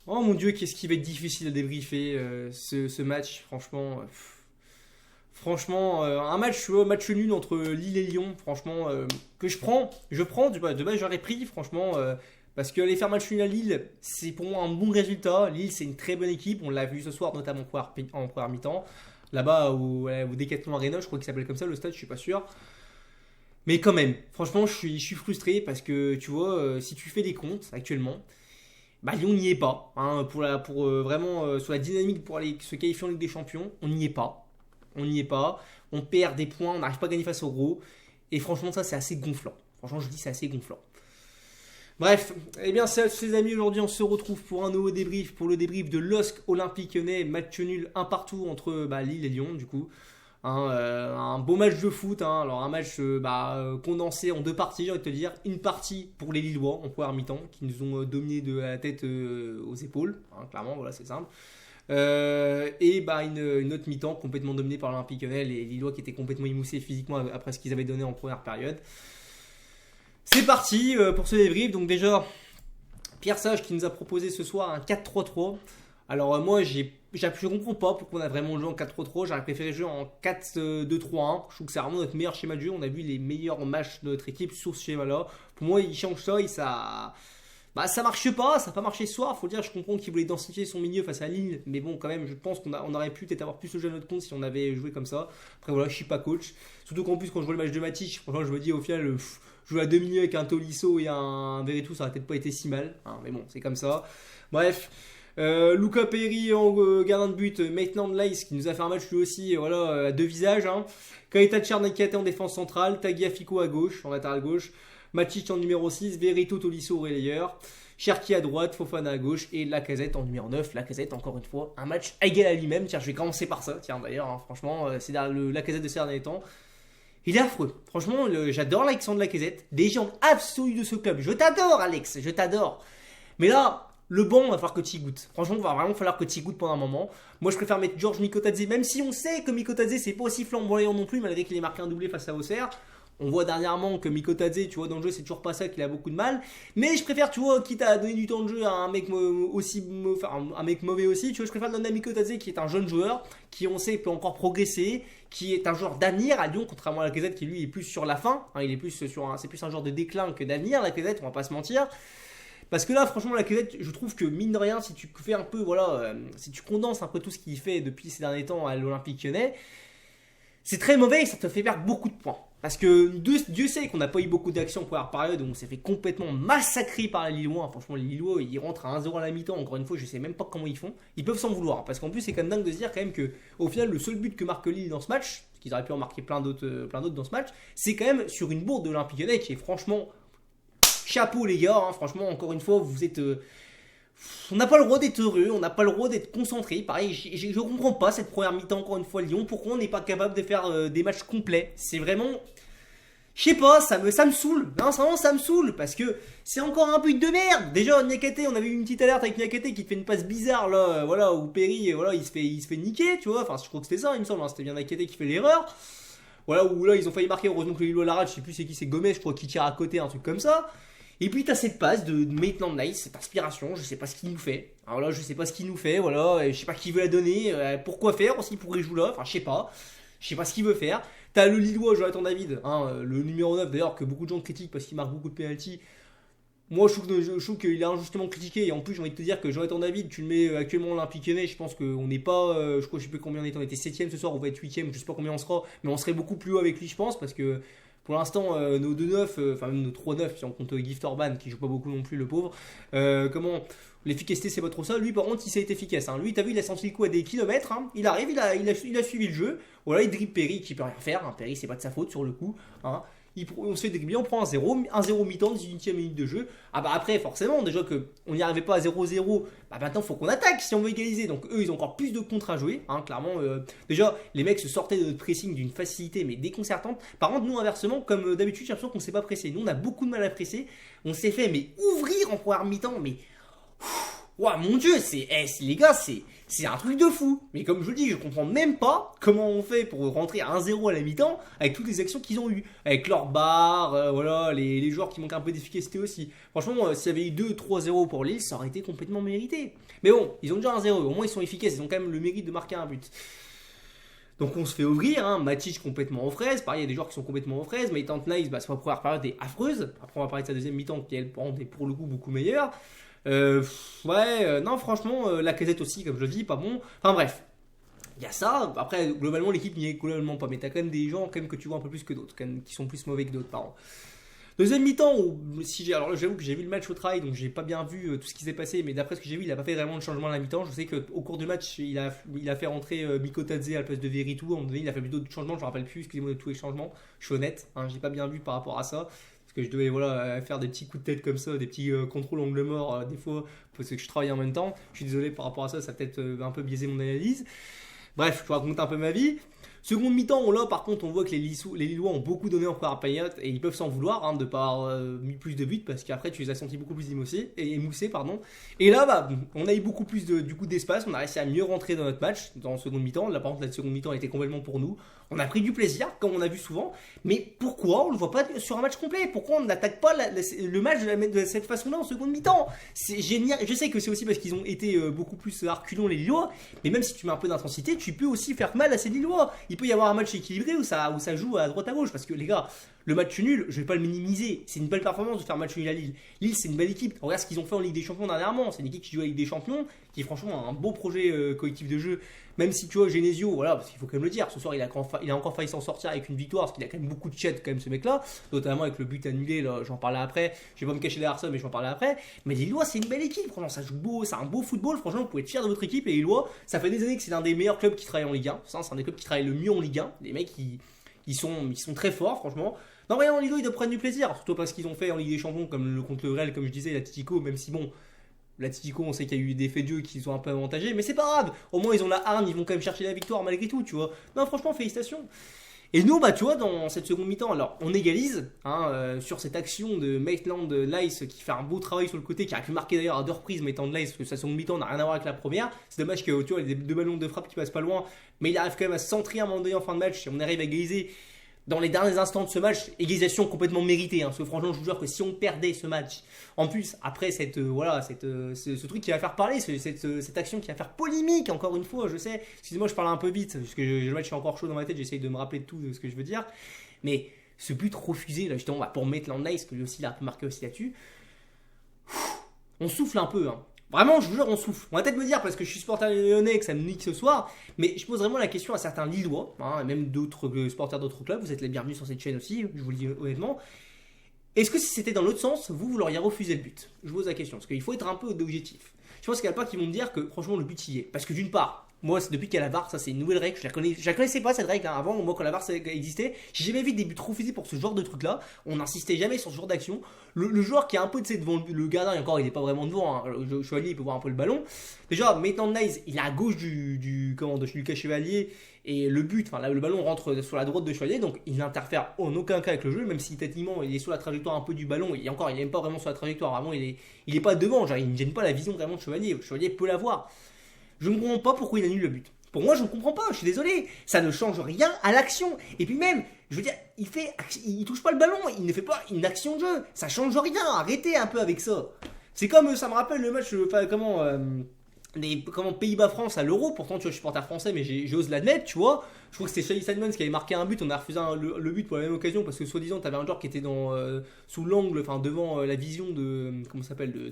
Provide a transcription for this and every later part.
Oh mon Dieu, qu'est-ce qui va être difficile à débriefer ce match, franchement. Franchement, un match, tu vois, match nul entre Lille et Lyon, franchement, que je prends, de base j'aurais pris, franchement, parce que aller faire match nul à Lille, c'est pour moi un bon résultat. Lille, c'est une très bonne équipe, on l'a vu ce soir, notamment en première mi-temps. Là-bas, au Décathlon Arena, je crois qu'il s'appelle comme ça, le stade, je suis pas sûr. Mais quand même, franchement, je suis frustré parce que, tu vois, si tu fais des comptes actuellement, bah Lyon n'y est pas. Hein, pour vraiment, sur la dynamique pour aller se qualifier en Ligue des Champions, on n'y est pas. On n'y est pas. On perd des points, on n'arrive pas à gagner face au gros. Et franchement, ça, c'est assez gonflant. Franchement, je dis c'est assez gonflant. Bref, eh bien, ces amis, aujourd'hui, on se retrouve pour un nouveau débrief, pour le débrief de LOSC Olympique Lyonnais, match nul un partout entre Lille et Lyon, du coup. Hein, un beau match de foot, hein. Alors un match condensé en deux parties, j'ai envie de te dire. Une partie pour les Lillois en première mi-temps, qui nous ont dominé de la tête aux épaules, hein, clairement, voilà, c'est simple. Une autre mi-temps complètement dominée par l'Olympique Lyonnais, les Lillois qui étaient complètement émoussés physiquement après ce qu'ils avaient donné en première période. C'est parti pour ce débrief. Donc déjà, Pierre Sage qui nous a proposé ce soir un 4-3-3. Alors moi, je comprends pas pourquoi on a vraiment joué en 4-3-3. J'aurais préféré jouer en 4-2-3-1. Je trouve que c'est vraiment notre meilleur schéma de jeu. On a vu les meilleurs matchs de notre équipe sur ce schéma-là. Pour moi, il change ça et ça... ça marche pas, ça n'a pas marché ce soir. Faut dire, je comprends qu'il voulait densifier son milieu face à Lille, mais bon, quand même, je pense qu'on aurait pu peut-être avoir plus le jeu à notre compte si on avait joué comme ça. Après, voilà, je suis pas coach. Surtout qu'en plus, quand je vois le match de Matic, franchement, je me dis au final, jouer à deux milieux avec un Tolisso et un Veretout, ça aurait peut-être pas été si mal. Hein, mais bon, c'est comme ça. Bref. Luca Perry en gardien de but, Maitland Nice qui nous a fait un match lui aussi, voilà, à deux visages. Hein. Kaita Tchernakate en défense centrale, Tagliafico à gauche, en latéral gauche. Matic en numéro 6, Verito Tolisso au relayeur, Cherki à droite, Fofana à gauche et Lacazette en numéro 9. Lacazette, encore une fois, un match égal à lui-même. Tiens, je vais commencer par ça, tiens d'ailleurs, hein, franchement, c'est le Lacazette de ces derniers temps. Il est affreux. Franchement, j'adore Alexandre Lacazette, légende absolue de ce club. Je t'adore, Alex, je t'adore. Mais là, le banc, il va falloir que tu y goûtes. Franchement, il va vraiment falloir que tu y goûtes pendant un moment. Moi, je préfère mettre Georges Mikotadze, même si on sait que Mikotadze, c'est pas aussi flamboyant non plus, malgré qu'il ait marqué un doublé face à Auxerre. On voit dernièrement que Mikotadze, tu vois, dans le jeu, c'est toujours pas ça, qu'il a beaucoup de mal. Mais je préfère, tu vois, quitte à donner du temps de jeu à un mec un mec mauvais aussi, tu vois, je préfère donner à Mikotadze qui est un jeune joueur, qui on sait peut encore progresser, qui est un joueur d'avenir à Lyon, contrairement à Lacazette qui lui est plus sur la fin. Hein, il est plus c'est plus un joueur de déclin que d'avenir, Lacazette, on va pas se mentir. Parce que là, franchement, Lacazette, je trouve que mine de rien, si tu fais un peu, voilà, si tu condenses un peu tout ce qu'il fait depuis ces derniers temps à l'Olympique Lyonnais, c'est très mauvais et ça te fait perdre beaucoup de points. Parce que Dieu sait qu'on n'a pas eu beaucoup d'actions en première période où on s'est fait complètement massacrer par les Lillois. Franchement, les Lillois, ils rentrent à 1-0 à la mi-temps. Encore une fois, je sais même pas comment ils font. Ils peuvent s'en vouloir. Parce qu'en plus, c'est quand même dingue de se dire quand même que, au final, le seul but que marque Lille dans ce match, parce qu'ils auraient pu en marquer plein d'autres dans ce match, c'est quand même sur une bourde de l'Olympique Lyonnais qui est franchement chapeau les gars. Hein. Franchement, encore une fois, vous êtes. On n'a pas le droit d'être heureux, on n'a pas le droit d'être concentré. Pareil, je ne comprends pas cette première mi-temps, encore une fois, Lyon. Pourquoi on n'est pas capable de faire des matchs complets? C'est vraiment. Je sais pas, ça me saoule. Non, vraiment, ça me saoule. Parce que c'est encore un but de merde. Déjà, Niakate, on avait eu une petite alerte avec Niakate qui te fait une passe bizarre, là, voilà, où Perry, voilà, il se fait niquer, tu vois. Enfin, je crois que c'était ça, il me semble. Hein, c'était bien Niakate qui fait l'erreur. Voilà, où là, ils ont failli marquer. Heureusement que le Lillois l'arrache. Je sais plus c'est qui, c'est Gomez, je crois, qui tire à côté, un truc comme ça. Et puis t'as cette passe de Maitland Nice, cette inspiration, je sais pas ce qu'il nous fait. Alors là, je sais pas ce qu'il nous fait, voilà, je sais pas qui veut la donner, pourquoi faire aussi pour les jouer là, enfin je sais pas ce qu'il veut faire. T'as le Lillois, Jonathan David, hein, le numéro 9 d'ailleurs que beaucoup de gens critiquent parce qu'il marque beaucoup de penalty. Moi je trouve qu'il est injustement critiqué et en plus j'ai envie de te dire que Jonathan David, tu le mets actuellement à l'Olympique Lyonnais, je pense qu'on n'est pas, je sais plus combien on était 7ème ce soir, on va être 8ème, je sais pas combien on sera, mais on serait beaucoup plus haut avec lui je pense parce que pour l'instant, nos 2-9, enfin même nos 3-9, si on compte Gift Orban, qui joue pas beaucoup non plus, le pauvre. L'efficacité, c'est pas trop ça. Lui, par contre, il s'est été efficace. Hein. Lui, t'as vu, il a senti le coup à des kilomètres. Hein. Il arrive, il a suivi le jeu. Voilà, il dribble Perry, qui peut rien faire. Hein. Perry, c'est pas de sa faute sur le coup. Hein. On se fait dribbler, on prend un 0 mi-temps, 18ème minute de jeu. Ah bah après, forcément, déjà qu'on n'y arrivait pas à 0-0, bah maintenant, faut qu'on attaque si on veut égaliser. Donc eux, ils ont encore plus de contre à jouer. Hein, clairement, déjà, les mecs se sortaient de notre pressing d'une facilité, mais déconcertante. Par contre, nous, inversement, comme d'habitude, j'ai l'impression qu'on s'est pas pressé. Nous, on a beaucoup de mal à presser. On s'est fait, mais ouvrir en première mi-temps, mais... Ouah, mon Dieu, les gars, c'est un truc de fou. Mais comme je vous dis, je comprends même pas comment on fait pour rentrer à 1-0 à la mi-temps avec toutes les actions qu'ils ont eues. Avec leur barre, voilà, les joueurs qui manquent un peu d'efficacité aussi. Franchement, s'il y avait eu 2-3-0 pour Lille, ça aurait été complètement mérité. Mais bon, ils ont déjà 1-0, au moins ils sont efficaces, ils ont quand même le mérite de marquer un but. Donc on se fait ouvrir, hein. Matic complètement aux fraises, pareil il y a des joueurs qui sont complètement aux fraises, mais Tant Nice, sa première période est affreuse, après on va parler de sa deuxième mi-temps qui elle est pour le coup beaucoup meilleure. Non franchement, la Lacazette aussi comme je le dis, pas bon, enfin bref. Il y a ça, après globalement l'équipe n'y est globalement pas, mais t'as quand même des gens quand même que tu vois un peu plus que d'autres, quand même, qui sont plus mauvais que d'autres pardon. Deuxième mi-temps, alors j'avoue que j'ai vu le match au travail, donc j'ai pas bien vu tout ce qui s'est passé, mais d'après ce que j'ai vu, il a pas fait vraiment de changement à la mi-temps. Je sais qu'au cours du match, il a fait rentrer Mikotadze à la place de Veretout. À un moment donné, il a fait plutôt de changements, je me rappelle plus, excusez-moi de tous les changements. Je suis honnête, hein, j'ai pas bien vu par rapport à ça. Parce que je devais faire des petits coups de tête comme ça, des petits contrôles angle mort des fois, parce que je travaillais en même temps. Je suis désolé par rapport à ça, ça a peut-être un peu biaisé mon analyse. Bref, je vous raconte un peu ma vie. Seconde mi-temps, là par contre on voit que les Lillois ont beaucoup donné en première période et ils peuvent s'en vouloir de ne pas avoir mis plus de buts parce qu'après tu les as sentis beaucoup plus émoussés. Et là on a eu beaucoup plus d'espace, on a réussi à mieux rentrer dans notre match dans la seconde mi-temps. Là par contre la seconde mi-temps était complètement pour nous. On a pris du plaisir comme on a vu souvent, mais pourquoi on ne le voit pas sur un match complet? Pourquoi on n'attaque pas le match de cette façon-là en seconde mi-temps? C'est génial. Je sais que c'est aussi parce qu'ils ont été beaucoup plus arculons les Lillois, mais même si tu mets un peu d'intensité, tu peux aussi faire mal à ces Lillois. Il peut y avoir un match équilibré où ça joue à droite à gauche, parce que les gars, le match nul, je vais pas le minimiser, c'est une belle performance de faire match nul à Lille. Lille c'est une belle équipe, regarde ce qu'ils ont fait en Ligue des Champions dernièrement, c'est une équipe qui joue à Ligue des Champions, qui est franchement un beau projet collectif de jeu, même si tu vois Genesio, voilà, parce qu'il faut quand même le dire, ce soir il a encore failli s'en sortir avec une victoire, parce qu'il a quand même beaucoup de chat quand même ce mec là, notamment avec le but annulé, là, j'en parlais après, je vais pas me cacher derrière ça mais j'en parlais après, mais les Lillois c'est une belle équipe, franchement ça joue beau, c'est un beau football, franchement vous pouvez être fiers de votre équipe, et les Lillois, ça fait des années que c'est l'un des meilleurs clubs qui travaille en Ligue 1, c'est un des clubs qui travaille le mieux en Ligue 1, les mecs ils sont très forts franchement. Non, rien en Ligue 2, ils doivent prendre du plaisir, surtout parce qu'ils ont fait en Ligue des Champions comme contre le Real, comme je disais, l'Atlético, même si bon, l'Atlético, on sait qu'il y a eu des faits de Dieu qui sont un peu avantagés, mais c'est pas grave, au moins ils ont la hargne, ils vont quand même chercher la victoire malgré tout, tu vois. Non, franchement, félicitations. Et nous, tu vois, dans cette seconde mi-temps, alors on égalise sur cette action de Maitland-Nice qui fait un beau travail sur le côté, qui a pu marquer d'ailleurs à 2 reprises Maitland-Nice, parce que sa seconde mi-temps n'a rien à voir avec la première. C'est dommage que tu vois, il y a des 2 ballons de frappe qui passent pas loin, mais il arrive quand même à se centrer à un moment donné en fin de match, et on arrive à égaliser. Dans les derniers instants de ce match, égalisation complètement méritée. Parce que franchement, je vous jure que si on perdait ce match, en plus, après ce truc qui va faire parler, cette action qui va faire polémique, encore une fois, je sais. Excusez-moi, je parle un peu vite, parce que le match est encore chaud dans ma tête, j'essaye de me rappeler de tout de ce que je veux dire. Mais ce but refusé, là, justement, pour Maitland-Nice, que lui aussi, il a un peu marqué aussi là-dessus, on souffle un peu, hein. Vraiment, je vous jure, on souffle. On va peut-être me dire, parce que je suis supporter lyonnais, que ça me nique ce soir, mais je pose vraiment la question à certains Lillois, et même d'autres supporters d'autres clubs, vous êtes les bienvenus sur cette chaîne aussi, je vous le dis honnêtement. Est-ce que si c'était dans l'autre sens, vous l'auriez refusé le but? Je vous pose la question, parce qu'il faut être un peu objectif. Je pense qu'il y a pas qui vont me dire que franchement le but y est. Parce que d'une part, moi depuis qu'il y a la VAR, ça c'est une nouvelle règle, je la connaissais pas cette règle avant, moi quand la VAR existait, j'ai jamais vu des buts refusés pour ce genre de truc là, on n'insistait jamais sur ce genre d'action. Le joueur qui est un peu devant le gardien, et encore il est pas vraiment devant, le Chevalier il peut voir un peu le ballon. Déjà, Maitland-Nice, il est à gauche de Lucas Chevalier, et le ballon rentre sur la droite de Chevalier, donc il n'interfère en aucun cas avec le jeu, même si techniquement il est sur la trajectoire un peu du ballon, et encore il n'est pas vraiment sur la trajectoire, vraiment il est pas devant, genre, il ne gêne pas la vision vraiment de Chevalier, le Chevalier peut la voir. Je ne comprends pas pourquoi il annule le but. Pour moi, je ne comprends pas, je suis désolé. Ça ne change rien à l'action. Et puis même, je veux dire, il touche pas le ballon, il ne fait pas une action de jeu. Ça change rien, arrêtez un peu avec ça. C'est comme, ça me rappelle le match, Pays-Bas-France à l'Euro. Pourtant, tu vois, je suis supporter français, mais j'ose l'admettre, tu vois. Je crois que c'était Shady Simons qui avait marqué un but. On a refusé le but pour la même occasion parce que soi-disant, tu avais un joueur qui était sous l'angle, devant la vision de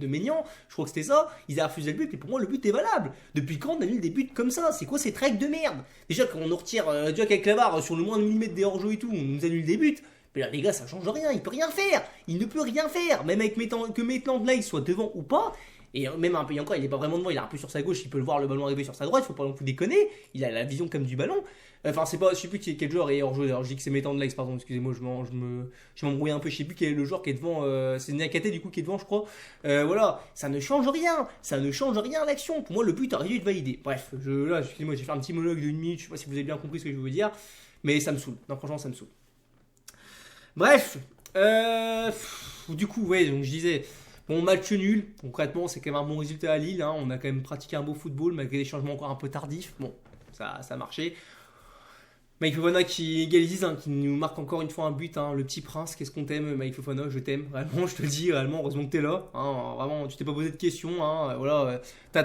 Maignan. Je crois que c'était ça. Ils avaient refusé le but, mais pour moi, le but est valable. Depuis quand on annule des buts comme ça? C'est quoi cette règle de merde? Déjà, quand on nous retire, déjà qu'avec la VAR, sur le moins de millimètre des hors-jeux et tout, on nous annule des buts. Mais là, les gars, ça change rien. Il peut rien faire. Il ne peut rien faire. Même avec que Maitland-Nice soit devant ou pas. Et même un peu, encore, il n'est pas vraiment devant, il est un peu sur sa gauche, il peut le voir le ballon arriver sur sa droite, il faut pas non plus déconner, il a la vision comme du ballon. Enfin, c'est pas, je sais plus quel joueur est hors jeu, alors je dis que c'est Maitland-Nice, pardon, excusez-moi, je m'embrouille un peu, je sais plus quel est le joueur qui est devant, c'est Niakate du coup qui est devant, je crois. Voilà, ça ne change rien à l'action. Pour moi, le but aurait dû être validé. Bref, excusez-moi, j'ai fait un petit monologue de 1 minute, je sais pas si vous avez bien compris ce que je veux vous dire, mais ça me saoule, non, franchement, ça me saoule. Bref, du coup, ouais, donc je disais. Bon, match nul, concrètement, c'est quand même un bon résultat à Lille. Hein. On a quand même pratiqué un beau football, malgré des changements encore un peu tardifs. Bon, ça a marché. Mike Fofana qui égalise, hein, qui nous marque encore une fois un but, hein, le petit prince, qu'est-ce qu'on t'aime, Mike Fofana, je t'aime, vraiment, je te le dis, réellement, heureusement que t'es là, hein, vraiment, tu t'es pas posé de questions, hein, voilà, t'as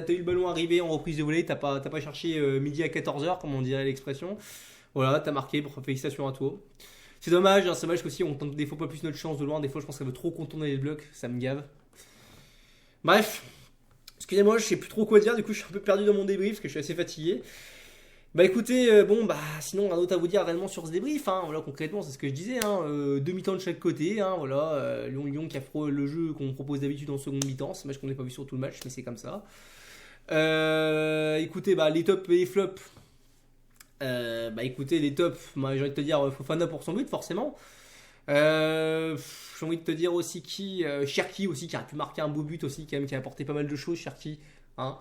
eu le ballon arrivé en reprise de volée, t'as pas cherché midi à 14h, comme on dirait l'expression, voilà, t'as marqué, félicitations à toi. C'est dommage, hein, c'est dommage qu'aussi on tente des fois pas plus notre chance de loin, des fois je pense qu'elle veut trop contourner les blocs, ça me gave. Bref, excusez-moi, je sais plus trop quoi dire, du coup je suis un peu perdu dans mon débrief, parce que je suis assez fatigué. Bah écoutez, bon bah sinon rien d'autre à vous dire réellement sur ce débrief, hein, voilà concrètement c'est ce que je disais, hein, deux mi-temps de chaque côté, hein, voilà, Lyon qui a le jeu qu'on propose d'habitude en seconde mi-temps, c'est un match qu'on n'a pas vu sur tout le match mais c'est comme ça. Écoutez, bah les tops et les flops, bah écoutez les tops, bah, j'ai envie de te dire Fofana pour son but forcément. J'ai envie de te dire aussi Cherki aussi qui a pu marquer un beau but aussi quand même, qui a apporté pas mal de choses Cherki, hein.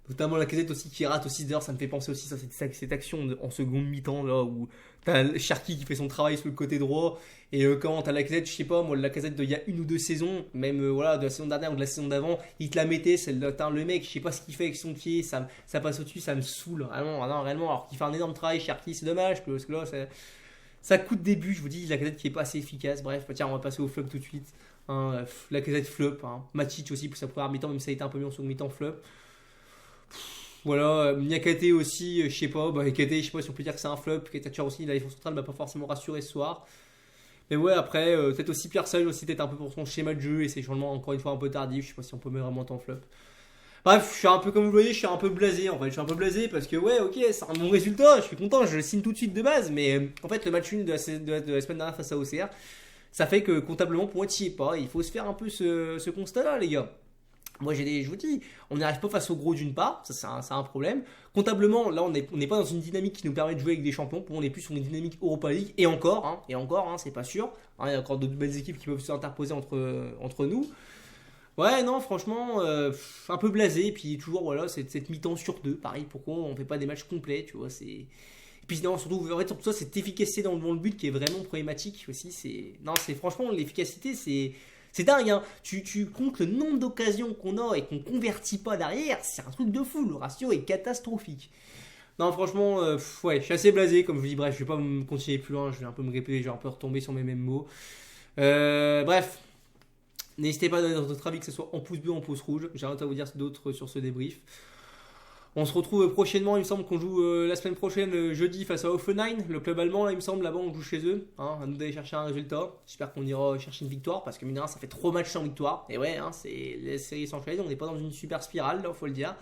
Notamment la Lacazette aussi qui rate aussi, d'ailleurs ça me fait penser aussi ça, cette action en seconde mi-temps là où t'as Cherki qui fait son travail sur le côté droit et quand t'as la Lacazette, je sais pas moi, la Lacazette d'il y a une ou deux saisons, même voilà de la saison dernière ou de la saison d'avant, il te la mettait, le mec, je sais pas ce qu'il fait avec son pied, ça passe au-dessus, ça me saoule réellement, alors qu'il fait un énorme travail Cherki, c'est dommage parce que là ça coûte des buts, je vous dis, la Lacazette qui est pas assez efficace, bref, tiens on va passer au flop tout de suite, hein, la Lacazette flop, hein. Matic aussi pour sa première mi-temps, même si ça a été un peu mieux en second mi-temps flop. Voilà, Niakate aussi, je sais pas, Niakate, je sais pas si on peut dire que c'est un flop, Keita aussi, la défense centrale m'a pas forcément rassuré ce soir. Mais ouais, après, peut-être aussi Pierre Sage aussi, peut-être un peu pour son schéma de jeu et ses changements encore une fois un peu tardifs, je sais pas si on peut mettre vraiment en flop. Bref, je suis un peu comme vous le voyez, je suis un peu blasé en fait, je suis un peu blasé parce que ouais, ok, c'est un bon résultat, je suis content, je le signe tout de suite de base, mais en fait, le match 1 de la semaine dernière face à OCR, ça fait que comptablement, pour moi, t'y es pas, il faut se faire un peu ce constat-là, les gars. Moi, je vous dis, on n'y arrive pas face au gros d'une part, ça c'est un problème. Comptablement, là, on n'est pas dans une dynamique qui nous permet de jouer avec des champions. Pour moi, on est plus sur une dynamique Europa League. Et encore, c'est pas sûr. Hein, il y a encore d'autres belles équipes qui peuvent s'interposer entre nous. Ouais, non, franchement, un peu blasé. Puis toujours, voilà, cette mi-temps sur deux. Pareil, pourquoi on fait pas des matchs complets, tu vois, c'est... Et puis non, surtout, en fait, surtout ça, cette efficacité dans le but qui est vraiment problématique aussi. Non, c'est franchement, l'efficacité, c'est dingue, hein. Tu comptes le nombre d'occasions qu'on a et qu'on convertit pas derrière, c'est un truc de fou, le ratio est catastrophique. Non, franchement, ouais, je suis assez blasé, comme je vous dis, bref, je vais pas me continuer plus loin, je vais un peu me répéter, je vais un peu retomber sur mes mêmes mots. Bref, n'hésitez pas à donner votre avis, que ce soit en pouce bleu ou en pouce rouge, j'ai rien à vous dire d'autres sur ce débrief. On se retrouve prochainement, il me semble qu'on joue la semaine prochaine, jeudi, face à Hoffenheim, le club allemand, là il me semble, là-bas on joue chez eux, hein, à nous d'aller chercher un résultat. J'espère qu'on ira chercher une victoire, parce que mine de rien, ça fait 3 matchs sans victoire, et ouais, hein, les séries s'enchaînent, on n'est pas dans une super spirale, là, faut le dire.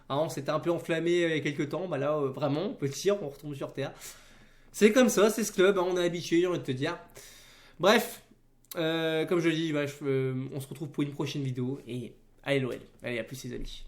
Hein, on s'était un peu enflammé il y a quelques temps, bah là, vraiment, on peut dire, on retombe sur terre. C'est comme ça, c'est ce club, hein, on est habitué, j'ai envie de te dire. Bref, comme je dis, on se retrouve pour une prochaine vidéo, et allez l'OL, allez, à plus les amis.